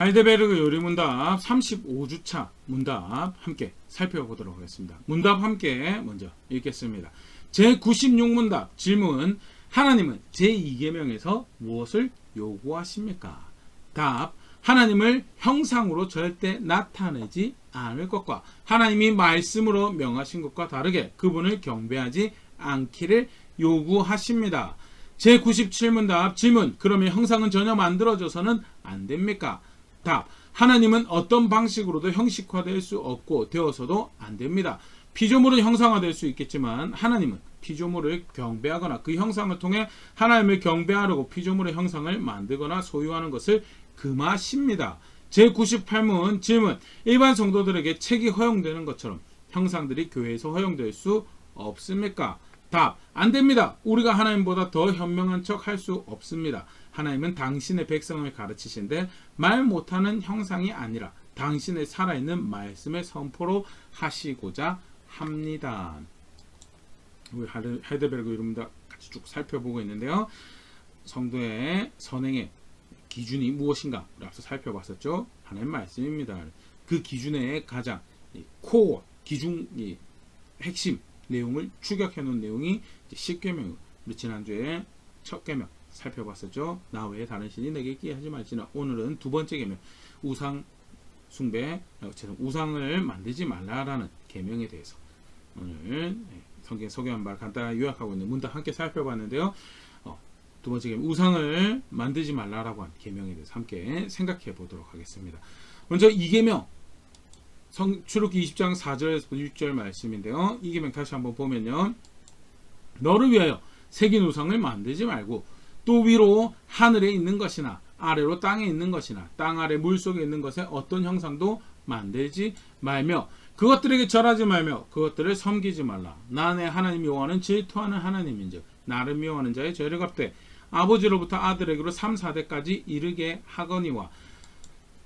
하이데베르그 요리문답 35주차 문답 함께 살펴보도록 하겠습니다. 문답 함께 먼저 읽겠습니다. 제96문답 질문: 하나님은 제2계명에서 무엇을 요구하십니까? 답: 하나님을 형상으로 절대 나타내지 않을 것과 하나님이 말씀으로 명하신 것과 다르게 그분을 경배하지 않기를 요구하십니다. 제97문답 질문: 그러면 형상은 전혀 만들어져서는 안 됩니까? 답: 하나님은 어떤 방식으로도 형식화될 수 없고 되어서도 안 됩니다. 피조물은 형상화될 수 있겠지만 하나님은 피조물을 경배하거나 그 형상을 통해 하나님을 경배하려고 피조물의 형상을 만들거나 소유하는 것을 금하십니다. 제98문 질문: 일반 성도들에게 책이 허용되는 것처럼 형상들이 교회에서 허용될 수 없습니까? 답: 안 됩니다. 우리가 하나님보다 더 현명한 척 할 수 없습니다. 하나님은 당신의 백성을 가르치신데 말 못하는 형상이 아니라 당신의 살아있는 말씀을 선포로 하시고자 합니다. 우리 하이데베르그 이름도 같이 쭉 살펴보고 있는데요. 성도의 선행의 기준이 무엇인가 앞서 살펴봤었죠. 하나님 말씀입니다. 그 기준의 가장 코어 기준 핵심 내용을 축약해 놓은 내용이 10계명, 우리 지난주에 첫 계명 살펴봤었죠. 나 외에 다른 신이 내게 있게 하지 말지나. 오늘은 두 번째 계명, 우상 숭배, 우상을 만들지 말라라는 계명에 대해서 오늘 성경 소개한 바 간단히 요약하고 있는 문답 함께 살펴봤는데요. 두 번째 계명, 우상을 만들지 말라라고 한 계명에 대해서 함께 생각해 보도록 하겠습니다. 먼저 이 계명, 출애굽기 20장 4절에서 6절 말씀인데요. 이 계명 다시 한번 보면요. 너를 위하여 새긴 우상을 만들지 말고 또 위로 하늘에 있는 것이나 아래로 땅에 있는 것이나 땅 아래 물속에 있는 것에 어떤 형상도 만들지 말며 그것들에게 절하지 말며 그것들을 섬기지 말라. 나 내 하나님 여호와는 질투하는 하나님인즉 나를 미워하는 자의 죄를 갚되 아버지로부터 아들에게로 3, 4대까지 이르게 하거니와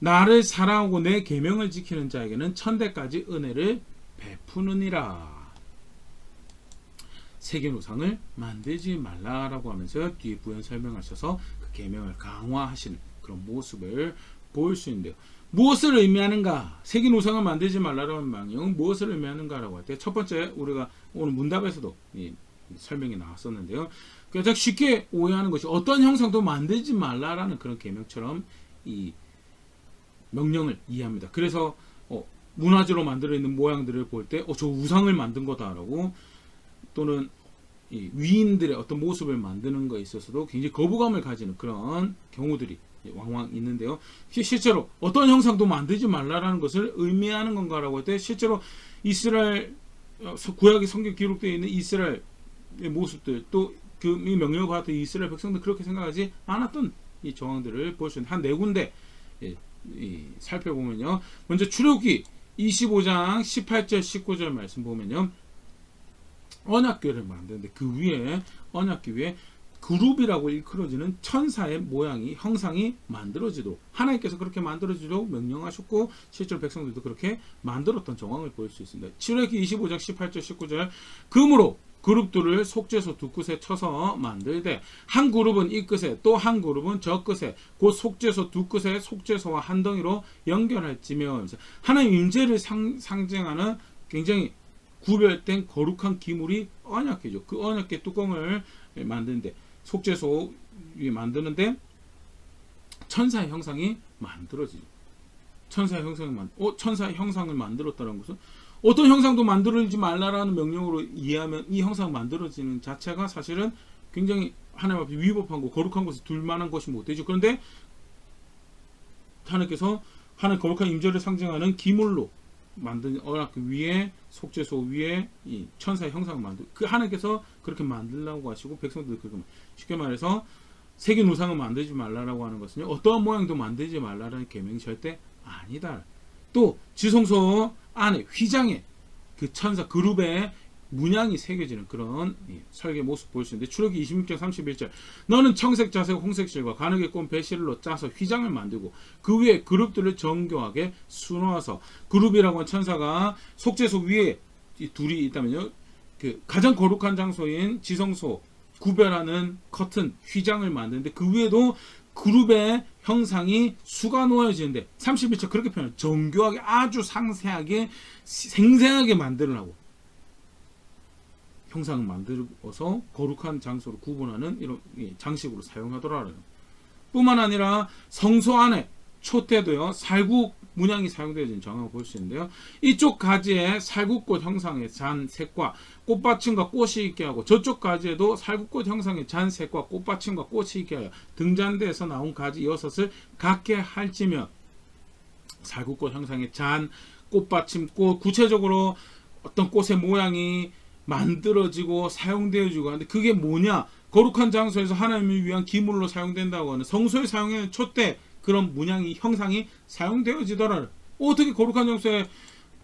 나를 사랑하고 내 계명을 지키는 자에게는 1000대까지 은혜를 베푸느니라. 새긴 우상을 만들지 말라라고 하면서 뒤에 부연 설명하셔서 그 계명을 강화하시는 그런 모습을 볼 수 있는데요. 무엇을 의미하는가? 새긴 우상을 만들지 말라라는 명령은 무엇을 의미하는가라고 할 때 첫 번째 우리가 오늘 문답에서도 설명이 나왔었는데요. 가장 쉽게 오해하는 것이 어떤 형상도 만들지 말라라는 그런 계명처럼 이 명령을 이해합니다. 그래서 문화재로 만들어 있는 모양들을 볼 때 저 우상을 만든 거다라고 또는 이 위인들의 어떤 모습을 만드는 것에 있어서도 굉장히 거부감을 가지는 그런 경우들이 왕왕 있는데요. 실제로 어떤 형상도 만들지 말라라는 것을 의미하는 건가라고 할 때 실제로 이스라엘 구약의 성경 기록되어 있는 이스라엘의 모습들 또 그 명령을 받았던 이스라엘 백성들 그렇게 생각하지 않았던 이 정황들을 볼 수 있는 한 네 군데 살펴보면요. 먼저 출애굽기 25장 18절 19절 말씀 보면요. 언약궤를 만드는데 그 위에 언약궤 위에 그룹이라고 일컬어지는 천사의 모양이 형상이 만들어지도록 하나님께서 그렇게 만들어지도록 명령하셨고 실제로 백성들도 그렇게 만들었던 정황을 볼 수 있습니다. 출애굽기 25장 18절 19절 금으로 그룹들을 속죄소 두 끝에 쳐서 만들되 한 그룹은 이 끝에 또 한 그룹은 저 끝에 곧 속죄소 두 끝에 속죄소와 한 덩이로 연결할지며 하나님 임재를 상징하는 굉장히 구별된 거룩한 기물이 언약궤죠. 그 언약궤 뚜껑을 만드는데 속죄소 위에 만드는데 천사의 형상이 만들어지죠. 천사의 형상을 만들었다는 것은 어떤 형상도 만들지 말라라는 명령으로 이해하면 이 형상 만들어지는 자체가 사실은 굉장히 하나님 앞에 위법한 거 거룩한 것을 둘 만한 것이 못 되죠. 그런데 하나님께서 하나님 거룩한 임재를 상징하는 기물로 만든 언약궤 위에 속죄소 위에 이 천사의 형상을 만들 그 하나님께서 그렇게 만들라고 하시고 백성들 그렇게 쉽게 말해서 새긴 우상을 만들지 말라라고 하는 것은요 어떠한 모양도 만들지 말라라는 계명이 절대 아니다. 또 지성소 안에 휘장에 그 천사 그룹의 문양이 새겨지는 그런 설계 모습 볼 수 있는데 출애굽기 26장 31절 너는 청색 자색 홍색 실과 가늘게 꼰 배실로 짜서 휘장을 만들고 그 위에 그룹들을 정교하게 수놓아서 그룹이라고 한 천사가 속죄소 위에 둘이 있다면요 그 가장 거룩한 장소인 지성소 구별하는 커튼 휘장을 만드는데 그 위에도 그룹의 형상이 수가 놓여지는데 31절 그렇게 표현해요. 정교하게 아주 상세하게 생생하게 만들으라고 형상을 만들어서 거룩한 장소로 구분하는 이런 장식으로 사용하더라고요. 뿐만 아니라 성소 안에 촛대도요 살국 문양이 사용되어진 정황을 볼 수 있는데요. 이쪽 가지에 살국꽃 형상의 잔 색과 꽃받침과 꽃이 있게 하고 저쪽 가지에도 살국꽃 형상의 잔 색과 꽃받침과 꽃이 있게 하여 등잔대에서 나온 가지 6을 갖게 할지며 살국꽃 형상의 잔, 꽃받침, 꽃 구체적으로 어떤 꽃의 모양이 만들어지고 사용되어지고 하는데 그게 뭐냐? 거룩한 장소에서 하나님을 위한 기물로 사용된다고 하는 성소에 사용하는 촛대 그런 문양이 형상이 사용되어지더라. 어떻게 거룩한 장소에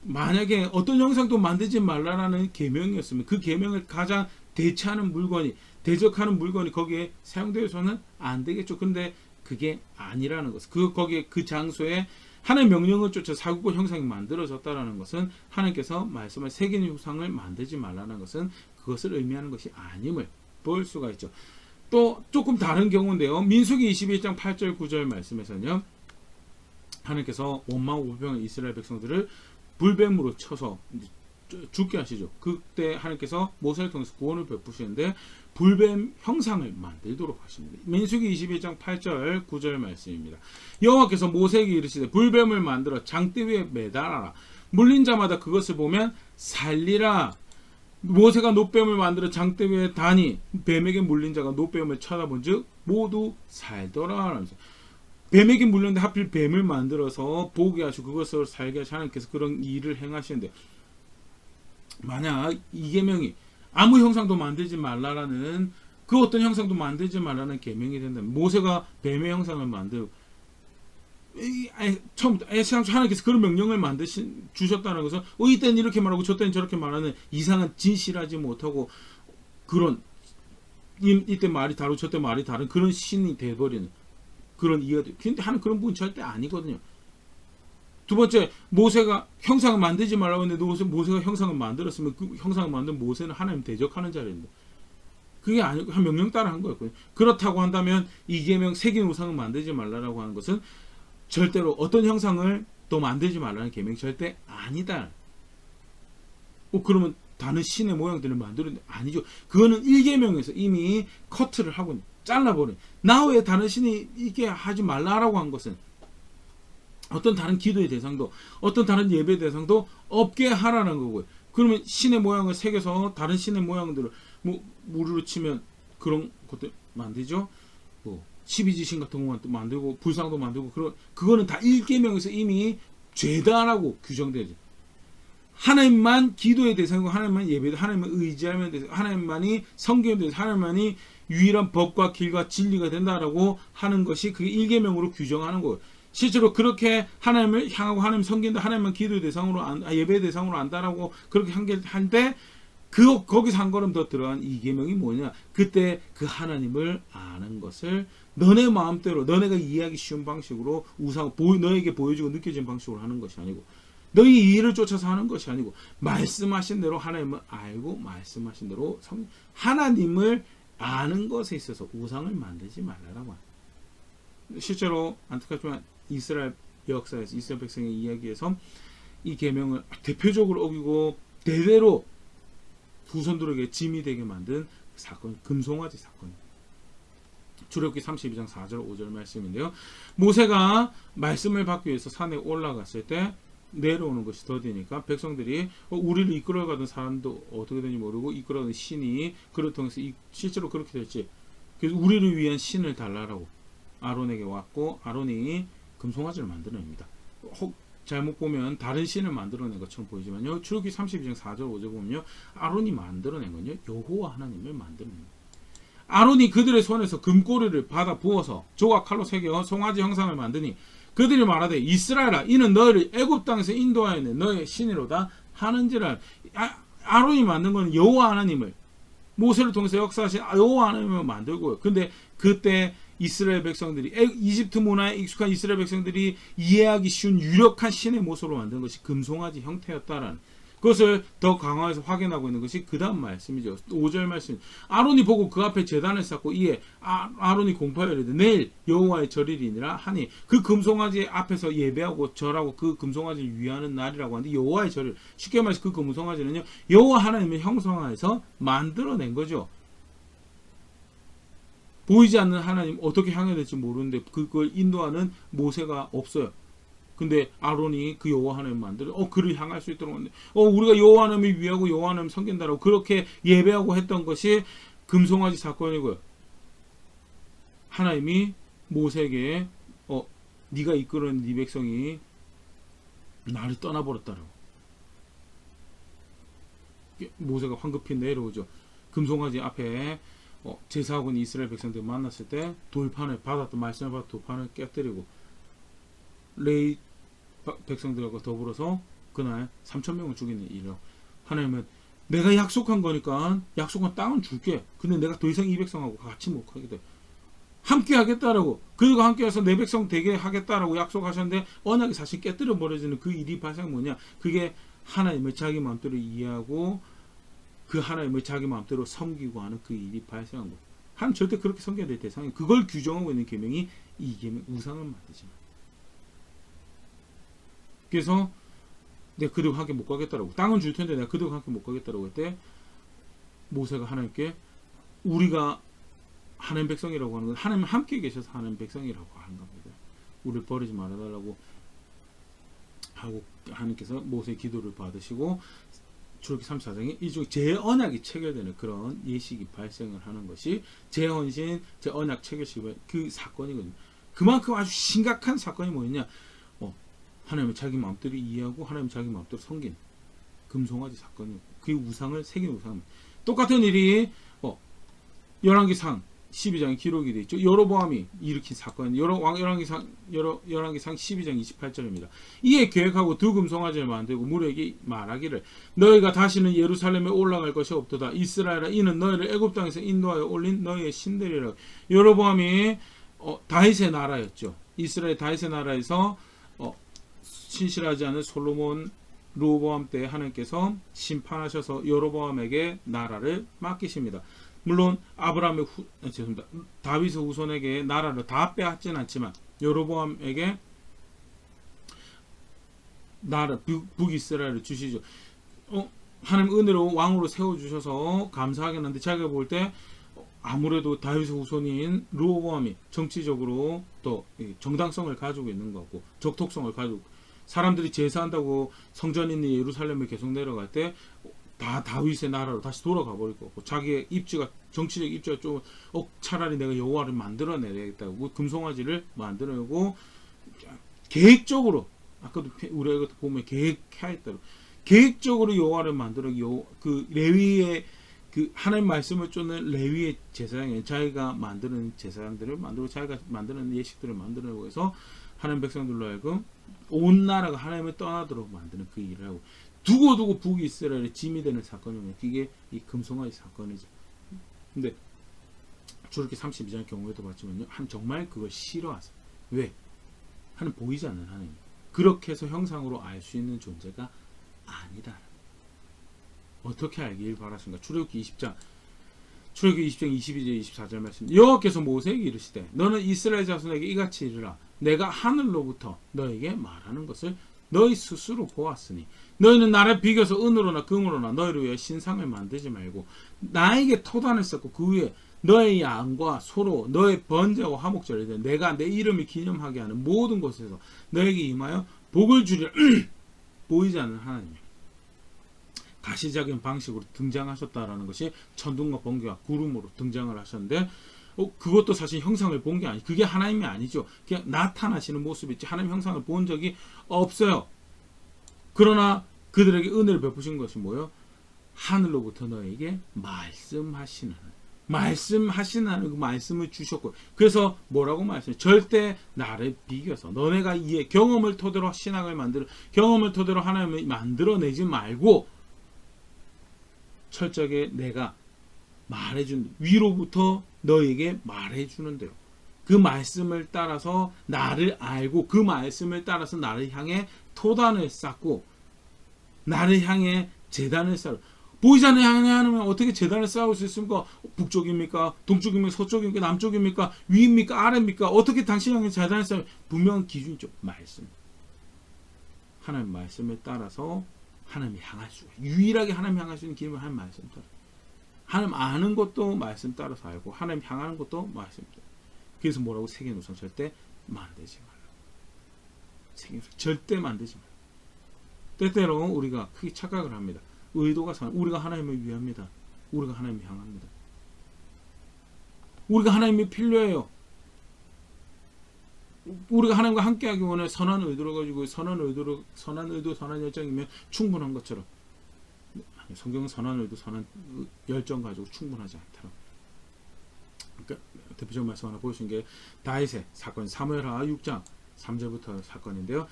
만약에 어떤 형상도 만들지 말라라는 계명이었으면 그 계명을 가장 대체하는 물건이 대적하는 물건이 거기에 사용되어서는 안 되겠죠. 근데 그게 아니라는 것. 거기에 그 장소에 하나님의 명령을 쫓아 살국꽃 형상이 만들어졌다라는 것은 하나님께서 말씀할 세계의 형상을 만들지 말라는 것은 그것을 의미하는 것이 아님을 볼 수가 있죠. 또 조금 다른 경우인데요. 민수기 21장 8절 9절 말씀에서는요. 하나님께서 원망오병의 이스라엘 백성들을 불뱀으로 쳐서 죽게 하시죠. 그때 하나님께서 모세를 통해서 구원을 베푸시는데 불뱀 형상을 만들도록 하십니다. 민수기 21장 8절 9절 말씀입니다. 여호와께서 모세에게 이르시되 불뱀을 만들어 장대 위에 매달아라. 물린 자마다 그것을 보면 살리라. 모세가 놋뱀을 만들어 장대 위에 다니 뱀에게 물린 자가 놋뱀을 쳐다본 즉 모두 살더라. 뱀에게 물렸는데 하필 뱀을 만들어서 보게 하시고 그것을 살게 하시 하나님께서 그런 일을 행하시는데 만약 이 계명이 아무 형상도 만들지 말라라는 그 어떤 형상도 만들지 말라는 계명이 된다면 모세가 뱀의 형상을 만들고 처음부터 하나님께서 그런 명령을 주셨다는 것은 이때는 이렇게 말하고 저때는 저렇게 말하는 이상한 진실하지 못하고 그런 이때 말이 다르고 저때 말이 다른 그런 신이 돼버리는 그런 이해들. 근데 하는 그런 분은 절대 아니거든요. 두 번째, 모세가 형상을 만들지 말라고 했는데 모세가 형상을 만들었으면 그 형상을 만든 모세는 하나님 대적하는 자리인데 그게 아니고 한 명령 따라 한 거였거든요. 그렇다고 한다면 이 계명 색인 우상을 만들지 말라고 하는 것은 절대로 어떤 형상을 또 만들지 말라는 계명이 절대 아니다. 그러면 다른 신의 모양들을 만드는데 아니죠. 그거는 1계명에서 이미 커트를 하고 잘라버린. 나 외에 다른 신이 있게 하지 말라라고 한 것은 어떤 다른 기도의 대상도 어떤 다른 예배 대상도 없게 하라는 거고요. 그러면 신의 모양을 새겨서 다른 신의 모양들을 무르르 치면 그런 것들 만들죠. 12지신 같은 것도 만들고 불상도 만들고 그거는 다 1계명에서 이미 죄다라고 규정되죠. 하나님만 기도의 대상이고 하나님만 예배도 하나님만 의지하면 되고 하나님만이 성경에 대해서 하나님만이 유일한 법과 길과 진리가 된다라고 하는 것이 그게 1계명으로 규정하는 거예요. 실제로 그렇게 하나님을 향하고 하나님 섬긴다 하나님만 기도의 대상으로 예배의 대상으로 안다라고 그렇게 한데 거기서 한 걸음 더 들어간 2계명이 뭐냐? 그때 그 하나님을 아는 것을 너네 마음대로 너네가 이해하기 쉬운 방식으로 너에게 보여지고 느껴지는 방식으로 하는 것이 아니고 너희 이해를 쫓아서 하는 것이 아니고 말씀하신 대로 하나님을 알고 말씀하신 대로 하나님을 아는 것에 있어서 우상을 만들지 말라라고 합니다. 실제로 안타깝지만 이스라엘 역사에서 이스라엘 백성의 이야기에서 이 계명을 대표적으로 어기고 대대로 후손들에게 짐이 되게 만든 사건, 금송아지 사건. 출애굽기 32장 4절 5절 말씀인데요. 모세가 말씀을 받기 위해서 산에 올라갔을 때 내려오는 것이 더디니까 백성들이 우리를 이끌어가던 사람도 어떻게 되는지 모르고 이끌어가던 신이 그를 통해서 실제로 그렇게 될지 그래서 우리를 위한 신을 달라라고 아론에게 왔고 아론이 금송아지를 만들어냅니다. 혹 잘못 보면 다른 신을 만들어낸 것처럼 보이지만요. 출애굽기 32장 4절 5절 보면요. 아론이 만들어낸 건요. 여호와 하나님을 만들어냅니다. 아론이 그들의 손에서 금꼬리를 받아 부어서 조각 칼로 새겨 송아지 형상을 만드니 그들이 말하되 이스라엘아 이는 너희를 애굽 땅에서 인도하였네 너의 신이로다 하는지라. 아론이 만든 건 여호와 하나님을 모세를 통해서 역사하신 여호와 하나님을 만들고요. 근데 그때 이스라엘 백성들이 이집트 문화에 익숙한 이스라엘 백성들이 이해하기 쉬운 유력한 신의 모습으로 만든 것이 금송아지 형태였다라는 그것을 더 강화해서 확인하고 있는 것이 그 다음 말씀이죠. 5절 말씀. 아론이 보고 그 앞에 제단을 쌓고 이에 아론이 공포하여 이르되 내일 여호와의 절일이니라 하니 그 금송아지 앞에서 예배하고 절하고 그 금송아지를 위하는 날이라고 하는데 여호와의 절일. 쉽게 말해서 그 금송아지는요 여호와 하나님의 형상에서 만들어낸 거죠. 보이지 않는 하나님 어떻게 향해야 될지 모르는데 그걸 인도하는 모세가 없어요. 근데 아론이 그 여호와 하나님 만들어 그를 향할 수 있도록 하는데 우리가 여호와 하나님을 위하고 여호와 하나님 섬긴다라고 그렇게 예배하고 했던 것이 금송아지 사건이고요. 하나님이 모세에게 네가 이끄는 네 백성이 나를 떠나버렸다라고. 모세가 황급히 내려오죠. 금송아지 앞에 제사하고 있는 이스라엘 백성들 만났을 때 돌판을 받았던 말씀을 받아 돌판을 깨뜨리고 레이 백성들과 더불어서 그날 3,000명을 죽이는 일이라고. 하나님은 내가 약속한 거니까 약속한 땅은 줄게. 근데 내가 더 이상 이 백성하고 같이 못 하게 돼. 함께 하겠다라고. 그리고 함께 해서 내 백성 되게 하겠다라고 약속하셨는데 언약이 사실 깨뜨려 버려지는 그 일이 발생 뭐냐. 그게 하나님을 자기 마음대로 이해하고 그 하나님을 자기 마음대로 섬기고 하는 그 일이 발생한 거예요. 하나님 절대 그렇게 섬겨야 될 대상이 그걸 규정하고 있는 계명이 이 계명 우상을 만들지 마. 그래서 내가 그들과 함께 못 가겠다라고. 땅은 줄 텐데 내가 그들과 함께 못 가겠다라고 할 때 모세가 하나님께 우리가 하나님 백성이라고 하는 건 하나님 함께 계셔서 하나님 백성이라고 하는 겁니다. 우리를 버리지 말아달라고 하고 하나님께서 모세의 기도를 받으시고 출애굽기 34장에 일종의 재언약이 체결되는 그런 예식이 발생을 하는 것이 재헌신, 재언약 체결식 그 사건이거든요. 그만큼 아주 심각한 사건이 뭐였냐? 하나님을 자기 마음대로 이해하고 하나님 자기 마음대로 섬긴 금송아지 사건이고 그 우상을 새긴 우상. 똑같은 일이 열왕기상 12장에 기록이 되어 있죠. 여로보암이 일으킨 사건. 열왕기상 12장 28절입니다. 이에 계획하고 두 금송아지를 만들고 무리에게 말하기를 너희가 다시는 예루살렘에 올라갈 것이 없도다. 이스라엘아 이는 너희를 애굽 땅에서 인도하여 올린 너희의 신들이라. 여로보암이 다윗의 나라였죠. 이스라엘 다윗의 나라에서 신실하지 않은 솔로몬 르호보암 때 하나님께서 심판하셔서 여로보암에게 나라를 맡기십니다. 물론 다윗의 후손에게 나라를 다 빼앗진 않지만 여로보암에게 나라 북이스라엘을 주시죠. 하나님 은혜로 왕으로 세워주셔서 감사하긴 한데 자기가 볼 때 아무래도 다윗의 후손인 르호보암이 정치적으로 또 정당성을 가지고 있는 거고 적톡성을 가지고 사람들이 제사한다고 성전 있는 예루살렘에 계속 내려갈 때 다 다윗의 나라로 다시 돌아가 버릴 거고 자기의 입지가 정치적 입지가 좀 차라리 내가 여호와를 만들어내야겠다고 금송아지를 만들어내고 계획적으로 아까도 우리가 보면 계획하였다고 계획적으로 여호와를 만들어 그 레위의 그 하나님 말씀을 쫓는 레위의 제사장에 자기가 만드는 제사장들을 만들고 자기가 만드는 예식들을 만들어내고 해서 하나님 백성들로 하여금 온 나라가 하나님을 떠나도록 만드는 그 일을 하고 두고두고 북이스라엘의 짐이 되는 사건이면 그게 이 금송아지 사건이죠. 근데 출애굽기 32장 경우에도 봤지만요. 정말 그걸 싫어하세요. 왜? 하나님 보이지 않는 하나님. 그렇게 해서 형상으로 알 수 있는 존재가 아니다. 어떻게 알길 바라십니까? 출애굽기 20장 22절 24절 말씀. 여호와께서 모세에게 이르시되 너는 이스라엘 자손에게 이같이 이르라. 내가 하늘로부터 너에게 말하는 것을 너희 스스로 보았으니 너희는 나를 비교서 은으로나 금으로나 너희를 위해 신상을 만들지 말고 나에게 토단을 쌓고 그 위에 너의 양과 소로 너의 번제와 화목제를 내가 내 이름을 기념하게 하는 모든 곳에서 너에게 임하여 복을 주리라. 보이지 않는 하나님 가시적인 방식으로 등장하셨다라는 것이 천둥과 번개와 구름으로 등장을 하셨는데 그것도 사실 형상을 본 게 아니 그게 하나님이 아니죠. 그냥 나타나시는 모습이지 하나님 형상을 본 적이 없어요. 그러나 그들에게 은혜를 베푸신 것이 뭐예요? 하늘로부터 너에게 말씀하시는 그 말씀을 주셨고 그래서 뭐라고 말씀해요? 절대 나를 비교해서 너네가 이해 경험을 토대로 신앙을 만들어 경험을 토대로 하나님을 만들어내지 말고 철저하게 내가 말해준 위로부터 너에게 말해주는 대로 그 말씀을 따라서 나를 알고 그 말씀을 따라서 나를 향해 토단을 쌓고 나를 향해 제단을 쌓으라. 보이지 않는 하나님은 어떻게 제단을 쌓을 수 있습니까? 북쪽입니까? 동쪽입니까? 서쪽입니까? 남쪽입니까? 위입니까? 아래입니까? 어떻게 당신 향해 제단을 쌓으라? 분명한 기준이 있죠. 말씀. 하나님 말씀에 따라서 하나님이 향할 수가 있어요. 유일하게 하나님 향할 수 있는 길은 하나님 말씀 따라. 하나님 아는 것도 말씀 따라서 알고 하나님 향하는 것도 말씀 따라. 그래서 뭐라고? 세계 노상 절대 만들지 말라. 세계 노상 절대 만들지 말라. 때때로 우리가 크게 착각을 합니다. 의도가 우리가 하나님을 위합니다. 우리가 하나님을 향합니다. 우리가 하나님이 필요해요. 우리가 하나님과 함께하기 원해. 선한 의도로 가지고 선한 의도 선한 열정이면 충분한 것처럼 성경은 선한 의도 선한 열정 가지고 충분하지 않더라. 그러니까 대표적인 말씀 하나 보여주신 게 다윗의 사건, 사무엘하 6장 3절부터 사건인데요.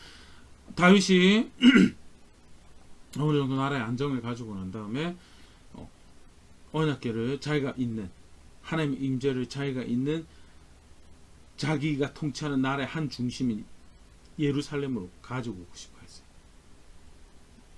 다윗이 어느 정도 나라의 안정을 가지고 난 다음에 언약궤를 자기가 있는 하나님의 임재를 자기가 있는 자기가 통치하는 나라의 한 중심인 예루살렘으로 가지고 오고 싶어 했어요.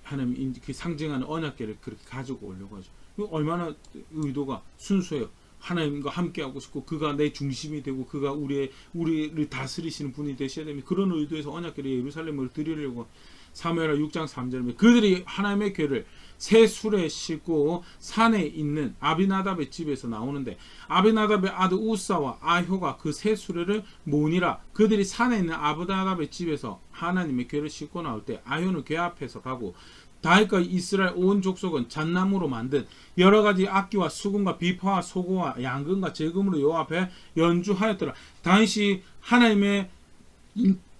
하나님 그 상징하는 언약궤를 그렇게 가지고 오려고 하죠. 얼마나 의도가 순수해요. 하나님과 함께하고 싶고 그가 내 중심이 되고 그가 우리를 다스리시는 분이 되셔야 됩니다. 그런 의도에서 언약궤를 예루살렘으로 드리려고 사무엘하 6장 3절에 그들이 하나님의 궤를 새 수레에 싣고 산에 있는 아비나답의 집에서 나오는데 아비나답의 아들 우사와 아효가 그 새 수레를 모으니라. 그들이 산에 있는 아비나답의 집에서 하나님의 궤를 싣고 나올 때 아효는 궤 앞에서 가고 다윗과 이스라엘 온 족속은 잣나무로 만든 여러 가지 악기와 수금과 비파와 소고와 양금과 제금으로 여호와 앞에 연주하였더라. 다윗이 하나님의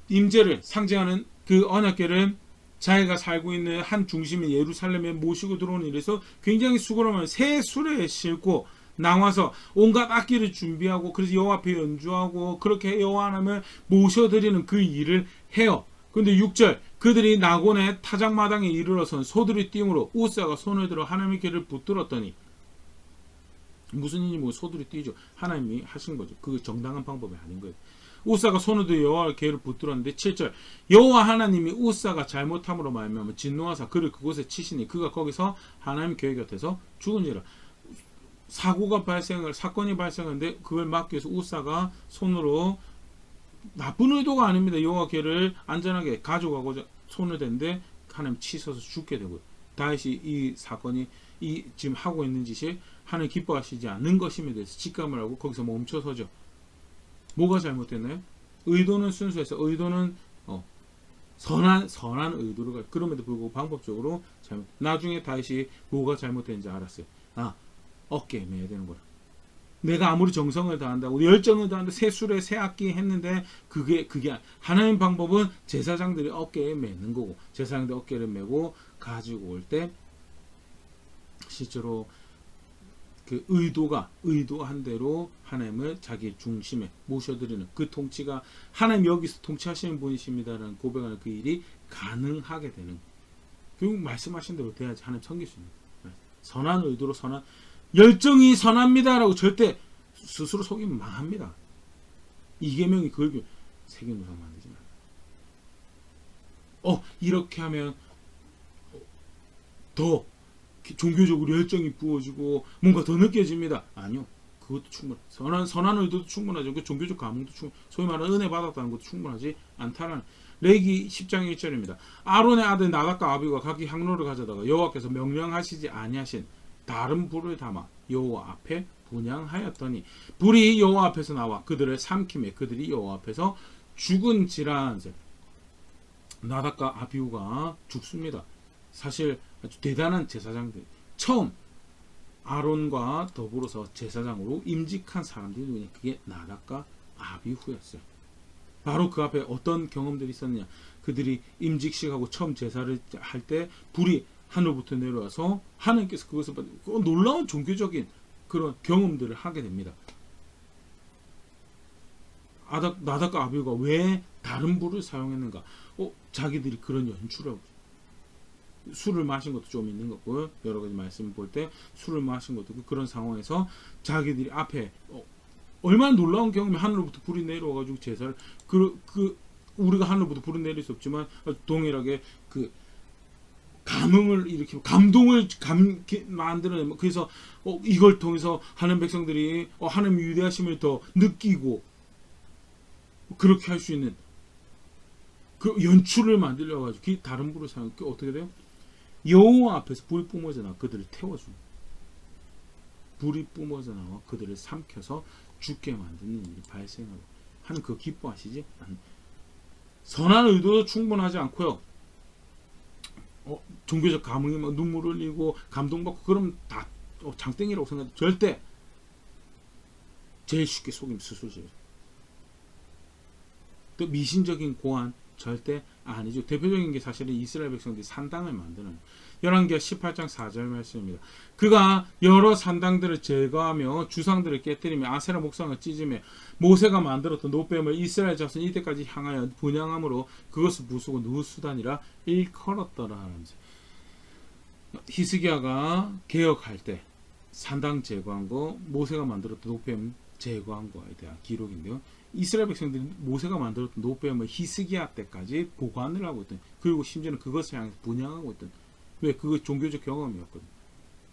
임재를 상징하는 그 언약궤를 자기가 살고 있는 한 중심인 예루살렘에 모시고 들어오는 일에서 굉장히 수고로만 새 수레에 싣고 나와서 온갖 악기를 준비하고 그래서 여호와 앞에 연주하고 그렇게 여호와 하나님을 모셔드리는 그 일을 해요. 근데 6절 그들이 나곤의 타작마당에 이르러선 소들이 뛰므로 우사가 손을 들어 하나님의 궤를 붙들었더니 무슨 일이 뭐 소들이 뛰죠. 하나님이 하신 거죠. 그 정당한 방법이 아닌 거예요. 우사가 손을 들어 여호와의 궤를 붙들었는데 7절 여호와 하나님이 우사가 잘못함으로 말미암아 진노하사 그를 그곳에 치시니 그가 거기서 하나님 궤 곁에서 죽은지라. 사건이 발생하는데 그걸 막기 위해서 우사가 손으로 나쁜 의도가 아닙니다. 여호와 궤를 안전하게 가져가고자 손을 댔는데 하나님 치셔서 죽게 되고요. 다윗이 이 사건이 이 지금 하고 있는 짓이 하나님 기뻐하시지 않는 것임에 대해서 직감을 하고 거기서 멈춰서죠. 뭐가 잘못됐나요? 의도는 순수해서 의도는 선한 의도를 가지고 그럼에도 불구하고 방법적으로 잘못. 나중에 다윗이 뭐가 잘못됐는지 알았어요. 어깨에 매야 되는 거라. 내가 아무리 정성을 다한다고 열정을 다한다 새 수레 새 악기 했는데 그게 하나님 방법은 제사장들이 어깨에 매는 거고 제사장들이 어깨를 매고 가지고 올 때 실제로 그 의도한 대로 하나님을 자기 중심에 모셔드리는 그 통치가 하나님 여기서 통치하시는 분이십니다라는 고백하는 그 일이 가능하게 되는 결국 말씀하신 대로 돼야지 하나님 섬길 수 있는 선한 의도로 선한 열정이 선합니다라고 절대 스스로 속이면 망합니다. 이계명이 그걸 세계 노상 만들지 말라. 이렇게 하면 더 종교적으로 열정이 부어지고 뭔가 더 느껴집니다. 아니요. 그것도 충분해. 선한 의도도 충분하죠. 그 종교적 감흥도 소위 말하는 은혜 받았다는 것도 충분하지 않다라는 레기 10장 1절입니다. 아론의 아들 나답과 아비가 각기 향로를 가져다가 여호와께서 명령하시지 아니하신 다른 불을 담아 여호와 앞에 분향하였더니 불이 여호와 앞에서 나와 그들을 삼킴에 그들이 여호와 앞에서 죽은지라. 나답과 아비후가 죽습니다. 사실 아주 대단한 제사장들 처음 아론과 더불어서 제사장으로 임직한 사람들이 누구냐? 그게 나답과 아비후였어요. 바로 그 앞에 어떤 경험들이 있었느냐? 그들이 임직식하고 처음 제사를 할 때 불이 하늘부터 내려와서 하나님께서 그것을 놀라운 종교적인 그런 경험들을 하게 됩니다. 나답과 아비후가 왜 다른 불을 사용했는가? 자기들이 그런 연출을 하고 술을 마신 것도 좀 있는 거고요. 여러 가지 말씀을 볼 때 술을 마신 것도 그런 상황에서 자기들이 앞에 얼마나 놀라운 경험이 하늘로부터 불이 내려와가지고 제사를 우리가 하늘로부터 불은 내릴 수 없지만 동일하게 감흥을 일으키고 감동을 만들어내면 그래서 이걸 통해서 하나님 백성들이 하나님 위대하심을 더 느끼고 그렇게 할 수 있는 그 연출을 만들려 가지고 다른 불을 사용. 어떻게 돼요? 여호와 앞에서 불이 뿜어져 나와 그들을 태워주는, 불이 뿜어져 나와 그들을 삼켜서 죽게 만드는 일이 발생하고 하는 그 기뻐하시지? 선한 의도도 충분하지 않고요. 종교적 감흥이 막 눈물 흘리고 감동받고 그러면 다 장땡이라고 생각해. 절대. 제일 쉽게 속임 스스로죠. 또 미신적인 고안 절대 아니죠. 대표적인 게 사실은 이스라엘 백성들이 산당을 만드는 열왕기하 18장 4절 말씀입니다. 그가 여러 산당들을 제거하며 주상들을 깨뜨리며 아세라 목상을 찢으며 모세가 만들었던 노뱀을 이스라엘 자손 이때까지 향하여 분향함으로 그것을 부수고 누수단이라 일컬었더라 하면서 히스기야가 개혁할 때 산당 제거한 거, 모세가 만들었던 노뱀 제거한 거에 대한 기록인데요. 이스라엘 백성들이 모세가 만들었던 노뱀을 히스기야 때까지 보관을 하고 있던, 그리고 심지어는 그것을 향해서 분양하고 있던, 왜? 그거 종교적 경험이었거든.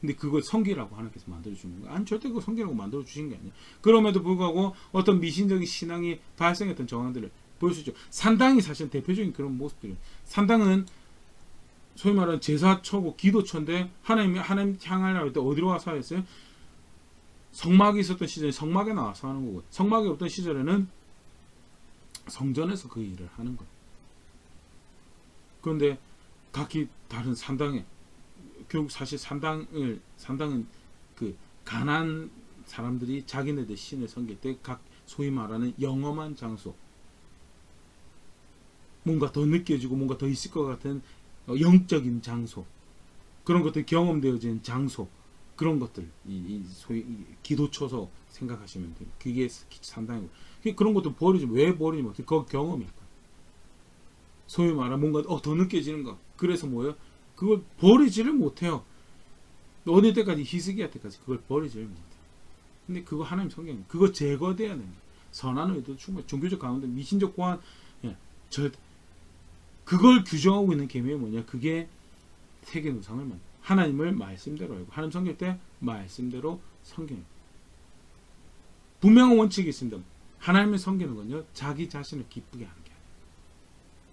근데 그걸 성기라고 하나님께서 만들어주는 거야. 아니, 절대 그거 성기라고 만들어주신 게 아니야. 그럼에도 불구하고 어떤 미신적인 신앙이 발생했던 정황들을 볼 수 있죠. 산당이 사실 대표적인 그런 모습들이에요. 산당은 소위 말하는 제사처고 기도처인데 하나님 향하려고 할 때 어디로 와서 했어요? 성막이 있었던 시절에 성막에 나와서 하는 거고, 성막이 없던 시절에는 성전에서 그 일을 하는 거예요. 그런데 각기 다른 산당에, 결국 사실 산당은 그 가난한 사람들이 자기네들 신을 섬길 때 각 소위 말하는 영험한 장소, 뭔가 더 느껴지고 뭔가 더 있을 것 같은 영적인 장소, 그런 것들 경험되어진 장소, 그런 것들, 소위 기도처소 생각하시면 돼요. 그게 산당이고, 그런 것도 버리지. 왜 버리지 못해? 그거 경험이니까. 소위 말하면 뭔가 더 느껴지는 거. 그래서 뭐예요? 그걸 버리지를 못해요. 어느 때까지? 히스기야 때까지 그걸 버리지를 못해요. 근데 그거 하나님 성경, 그거 제거돼야 됩니다. 선한 의도 충분히, 종교적 가운데 미신적 고안, 그걸 규정하고 있는 계명이 뭐냐? 그게 세계 우상을 만든, 하나님을 말씀대로 알고, 하나님 섬길 때 말씀대로 섬기는, 분명한 원칙이 있습니다. 하나님을 섬기는 건요, 자기 자신을 기쁘게 하는 게 아니에요.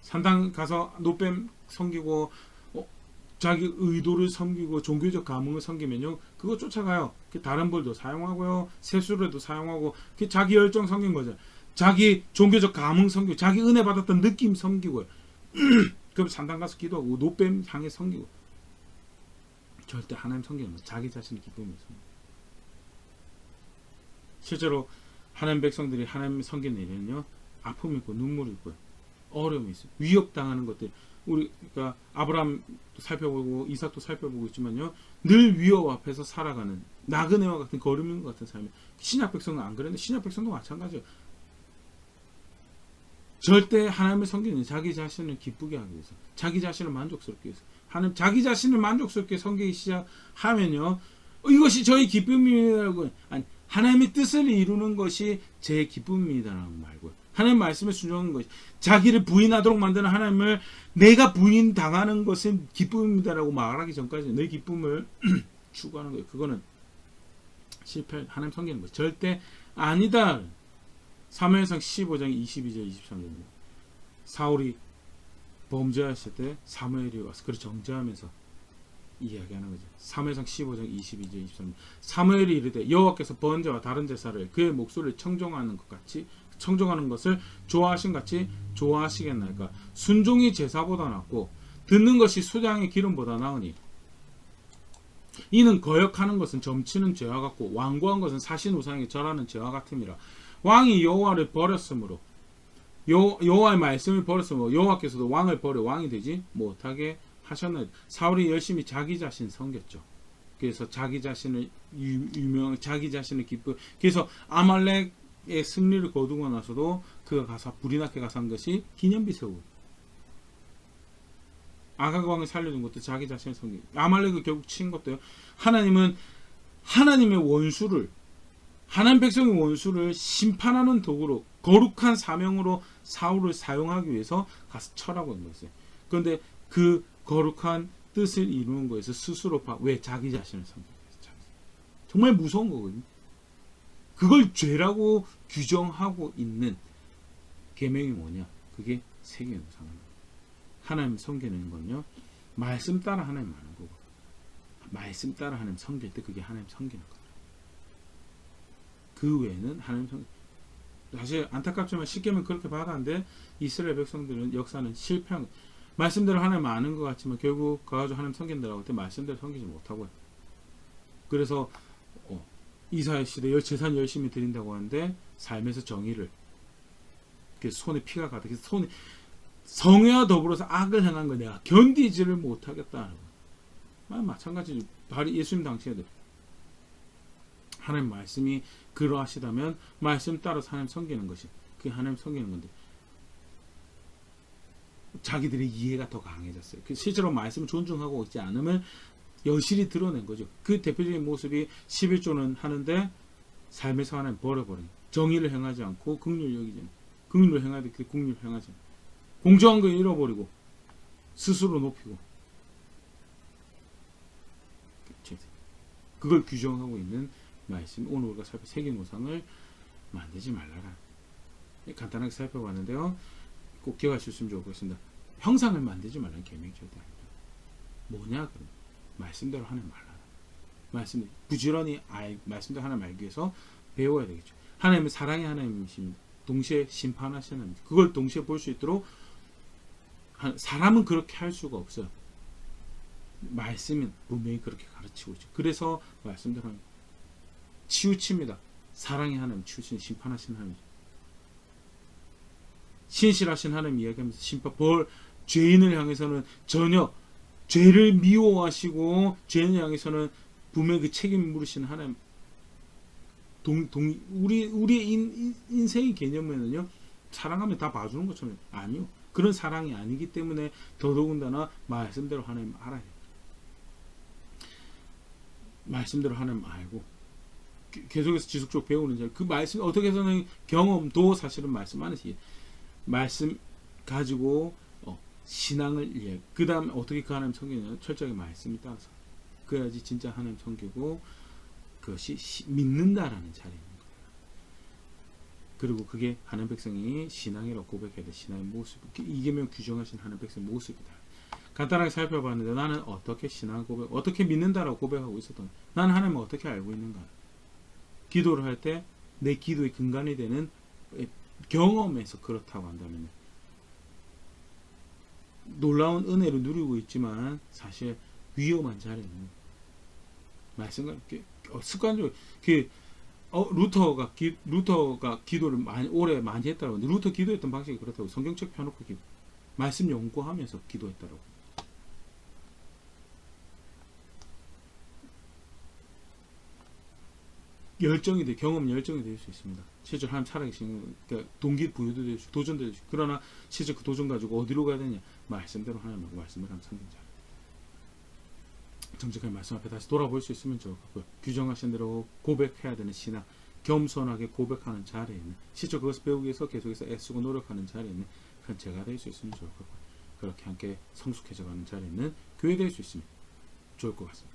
산당 가서 노뱀 섬기고 자기 의도를 섬기고 종교적 감흥을 섬기면요, 그거 쫓아가요. 다른 벌도 사용하고요, 세수로도 사용하고, 자기 열정 섬긴 거죠. 자기 종교적 감흥 섬기고, 자기 은혜 받았던 느낌 섬기고요. 그럼 산당 가서 기도하고 노뱀 향해 섬기고, 절대 하나님 섬기는 거, 자기 자신을 기쁨으로 섬기고. 실제로 하나님 백성들이 하나님 섬기는 일은요, 아픔이 있고 눈물이 있고요, 어려움이 있어요. 위협당하는 것들, 우리가 아브라함도 살펴보고 이삭도 살펴보고 있지만요, 늘 위협 앞에서 살아가는 나그네와 같은 거름인 것 같은 삶이. 신약 백성은 안 그랬는데 신약 백성도 마찬가지예요. 절대 하나님을 섬기는, 자기 자신을 기쁘게 하기 위해서, 자기 자신을 만족스럽게 위해서, 하나님 자기 자신을 만족스럽게 섬기기 시작하면요, 이것이 저희 기쁨이라고, 아니, 하나님의 뜻을 이루는 것이 제 기쁨이다라고 말고요, 하나님 말씀에 순종하는 것이, 자기를 부인하도록 만드는 하나님을 내가 부인당하는 것은 기쁨입니다라고 말하기 전까지 내 기쁨을 추구하는 거예요. 그거는 실패, 하나님 섬기는 거 절대 아니다. 사무엘상 15장 22절 23절입니다. 사울이 범죄했을 때 사무엘이 와서 그를 정죄하면서 이야기하는 거죠. 사무엘상 15장 22절 23절. 사무엘이 이르되 여호와께서 번제와 다른 제사를 그의 목소리를 청종하는 것 같이, 청종하는 것을 좋아하신 같이 좋아하시겠나이까. 순종이 제사보다 낫고 듣는 것이 수장의 기름보다 나으니 이는 거역하는 것은 점치는 죄와 같고 완고한 것은 사신 우상에게 절하는 죄와 같음이라. 왕이 여호와를 버렸으므로, 여호와의 말씀을 버렸으므로 여호와께서도 왕을 버려 왕이 되지 못하게 하셨나이다. 사울이 열심히 자기 자신 섬겼죠. 그래서 자기 자신을 자기 자신을 기쁘. 그래서 아말렉의 승리를 거두고 나서도 그가 가서 불이 나게 가서 한 것이 기념비 세우고, 아각 왕을 살려준 것도 자기 자신을 섬기고, 아말렉을 결국 친 것도요. 하나님은 하나님의 원수를, 하나님 백성의 원수를 심판하는 도구로, 거룩한 사명으로 사울을 사용하기 위해서 가서 철하고 있는 거였어요. 그런데 그 거룩한 뜻을 이루는 거에서 스스로 왜 자기 자신을 섬기기 위해서. 정말 무서운 거거든요. 그걸 죄라고 규정하고 있는 계명이 뭐냐? 그게 세계노상입니다. 하나님 섬기는 건요, 말씀 따라 하나님 아는 거고, 말씀 따라 하나님 섬길 때 그게 하나님 섬기는 거예요. 그 외에는 하나님 섬기. 사실 안타깝지만 십계명 그렇게 받았는데 이스라엘 백성들은 역사는 실패한 거예요. 말씀대로 하나님 아는 것 같지만 결국 가가지고 하나님 섬긴다라고 할 때 말씀대로 섬기지 못하고요. 그래서 이스라엘 시대 재산 열심히 드린다고 하는데 삶에서 정의를, 손에 피가 가득해서 손에 성회와 더불어서 악을 행한 거 내가 견디지를 못하겠다. 마찬가지로 예수님 당시에도 하나님 말씀이 그러하시다면 말씀 따라서 하나님 섬기는 것이 그게 하나님 섬기는 건데 자기들의 이해가 더 강해졌어요. 실제로 말씀을 존중하고 있지 않으면 여실히 드러낸 거죠. 그 대표적인 모습이 11조는 하는데 삶에서 하나님 버려버린 정의를 행하지 않고 긍휼을 여기지 않고 긍휼을 행해야 될 때 긍휼을 행하지 않고 공정한 걸 잃어버리고 스스로 높이고 그걸 규정하고 있는 말씀. 오늘 우리가 살펴 세계노상을 만들지 말라라. 간단하게 살펴봤는데요. 꼭 기억하셨으면 좋겠습니다. 형상을 만들지 말라는 계명이 절대 아닙니다. 뭐냐? 그럼 말씀대로 하나님 말라라. 말씀 부지런히 말씀대로 하나님 알기 위해서 배워야 되겠죠. 하나님은 사랑의 하나님이십니다. 동시에 심판하시는 하나님. 그걸 동시에 볼 수 있도록 사람은 그렇게 할 수가 없어요. 말씀은 분명히 그렇게 가르치고 있죠. 그래서 말씀대로 치우칩니다. 사랑의 하나님, 치우치는 심판하시는 하나님. 신실하신 하나님 이야기하면서 죄인을 향해서는 전혀 죄를 미워하시고 죄인을 향해서는 분명히 그 책임을 물으시는 하나님. 우리의 인생의 개념에는요, 사랑하면 다 봐주는 것처럼 아니요. 그런 사랑이 아니기 때문에 더더군다나 말씀대로 하나님 알아야 돼요. 말씀대로 하나님 알고 계속해서 지속적으로 배우는 자. 그 말씀 어떻게 해서는 경험도 사실은 말씀 안에서 말씀 가지고 신앙을 그 다음 어떻게 그 하나님 섬기느냐 철저하게 말씀이 따라서 그래야지 진짜 하나님 섬기고 그것이 믿는다라는 자리에 있는 거예요. 그리고 그게 하나님 백성이 신앙이라고 고백해야 될 신앙의 모습, 이계명 규정하신 하나님 백성의 모습이다. 간단하게 살펴봤는데 나는 어떻게 신앙 고백, 어떻게 믿는다라고 고백하고 있었던, 나는 하나님을 어떻게 알고 있는가. 기도를 할 때 내 기도의 근간이 되는 경험에서 그렇다고 한다면 놀라운 은혜를 누리고 있지만 사실 위험한 자리는 말씀과 습관적으로 루터가 기도를 오래 많이 했다고 하는데 루터 기도했던 방식이 그렇다고 성경책 펴놓고 말씀 연구하면서 기도했다고. 경험 열정이 될 수 있습니다. 실제로 하나님 살아계신 그러니까 동기 부여도 될 수, 도전도 될 수. 그러나 실제 그 도전 가지고 어디로 가야 되냐? 말씀대로 하나님하고 말씀을 하면 상대자. 정직하게 말씀 앞에 다시 돌아볼 수 있으면 좋을 것 같고요. 규정하신 대로 고백해야 되는 신앙, 겸손하게 고백하는 자리에 있는, 실제 그것을 배우기 위해서 계속해서 애쓰고 노력하는 자리에 있는 그런 제가 될 수 있으면 좋을 것 같고요. 그렇게 함께 성숙해져가는 자리에 있는 교회 될 수 있으면 좋을 것 같습니다.